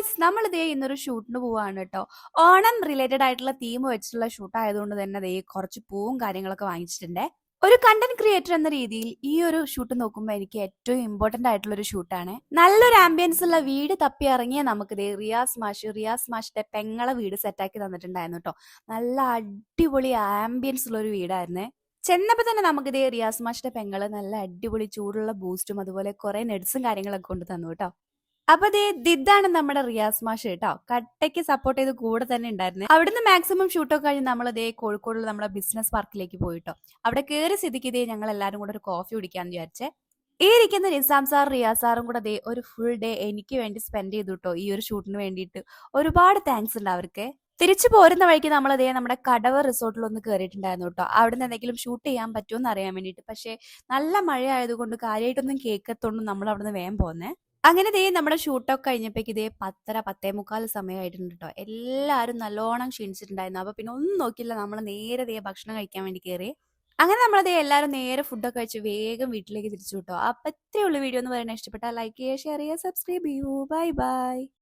Guys നമ്മൾ ഇതേ ഇന്നൊരു ഷൂട്ടിന് പോവാണ് കേട്ടോ. ഓണം റിലേറ്റഡ് ആയിട്ടുള്ള തീം വെച്ചിട്ടുള്ള ഷൂട്ട് ആയതുകൊണ്ട് തന്നെ ദേ കുറച്ച് പൂവും കാര്യങ്ങളൊക്കെ വാങ്ങിച്ചിട്ടുണ്ട്. ഒരു കണ്ടന്റ് ക്രിയേറ്റർ എന്ന രീതിയിൽ ഈ ഒരു ഷൂട്ട് നോക്കുമ്പോൾ എനിക്ക് ഏറ്റവും ഇമ്പോർട്ടന്റ് ആയിട്ടുള്ള ഒരു ഷൂട്ടാണ്. നല്ലൊരു ആംബിയൻസ് ഉള്ള വീട് തപ്പി ഇറങ്ങിയ നമുക്ക് ദേ റിയാസ് മാഷിന്റെ പെങ്ങളെ വീട് സെറ്റാക്കി തന്നിട്ടുണ്ടായിരുന്നു കേട്ടോ. നല്ല അടിപൊളി ആംബിയൻസ് ഉള്ള ഒരു വീടായിരുന്നേ. ചെന്നപ്പോ തന്നെ നമുക്ക് ഇതേ റിയാസ് മാഷിന്റെ പെങ്ങള് നല്ല അടിപൊളി ചൂടുള്ള ബൂസ്റ്റും അതുപോലെ കുറെ നെഡ്സും കാര്യങ്ങളൊക്കെ കൊണ്ട് തന്നു കേട്ടോ. അപ്പൊ ഇതാണ് നമ്മുടെ റിയാസ് മാഷ് കേട്ടോ. കട്ടയ്ക്ക് സപ്പോർട്ട് ചെയ്ത് കൂടെ തന്നെ ഉണ്ടായിരുന്നേ. അവിടുന്ന് മാക്സിമം ഷൂട്ടൊക്കെ കഴിഞ്ഞ് നമ്മൾ കോഴിക്കോടുള്ള നമ്മുടെ ബിസിനസ് പാർക്കിലേക്ക് പോയിട്ടോ. അവിടെ കയറി സ്ഥിതിക്ക് ഞങ്ങൾ എല്ലാവരും കൂടെ ഒരു കോഫി കുടിക്കാന്ന് വിചാരിച്ചേ. ഈ ഇരിക്കുന്ന നിസാം സാർ റിയാസ് സാറും കൂടെ ഒരു ഫുൾ ഡേ എനിക്ക് വേണ്ടി സ്പെൻഡ് ചെയ്തു കേട്ടോ. ഈ ഒരു ഷൂട്ടിന് വേണ്ടിയിട്ട് ഒരുപാട് താങ്ക്സ് ഉണ്ട് അവർക്ക്. തിരിച്ചു പോരുന്ന വഴിക്ക് നമ്മൾ നമ്മുടെ കടവ് റിസോർട്ടിൽ ഒന്ന് കയറിയിട്ടുണ്ടായിരുന്നു കേട്ടോ. അവിടുന്ന് എന്തെങ്കിലും ഷൂട്ട് ചെയ്യാൻ പറ്റുമോ എന്ന് അറിയാൻ വേണ്ടിയിട്ട്. പക്ഷേ നല്ല മഴ ആയതുകൊണ്ട് കാര്യമായിട്ടൊന്നും കേൾക്കത്തോണ്ടും നമ്മൾ അവിടുന്ന് വേഗം പോന്നേ. അങ്ങനെ നമ്മുടെ ഷൂട്ടൊക്കെ കഴിഞ്ഞപ്പോഴേക്ക് 10:30 10:45 സമയമായിട്ടുണ്ട് കേട്ടോ. എല്ലാവരും നല്ലോണം ക്ഷീണിച്ചിട്ടുണ്ടായിരുന്നു. അപ്പൊ പിന്നെ ഒന്നും നോക്കില്ല, നമ്മൾ നേരെ ഭക്ഷണം കഴിക്കാൻ വേണ്ടി കയറി. അങ്ങനെ എല്ലാവരും നേരെ ഫുഡൊക്കെ കഴിച്ച് വേഗം വീട്ടിലേക്ക് തിരിച്ചു കിട്ടോ. അപ്പൊ ഇത്രയുള്ള വീഡിയോ എന്ന് പറയുന്നത് ഇഷ്ടപ്പെട്ടാൽ ലൈക്ക് ചെയ്യുക, ഷെയർ ചെയ്യുക, സബ്സ്ക്രൈബ് ചെയ്യൂ. Bye bye.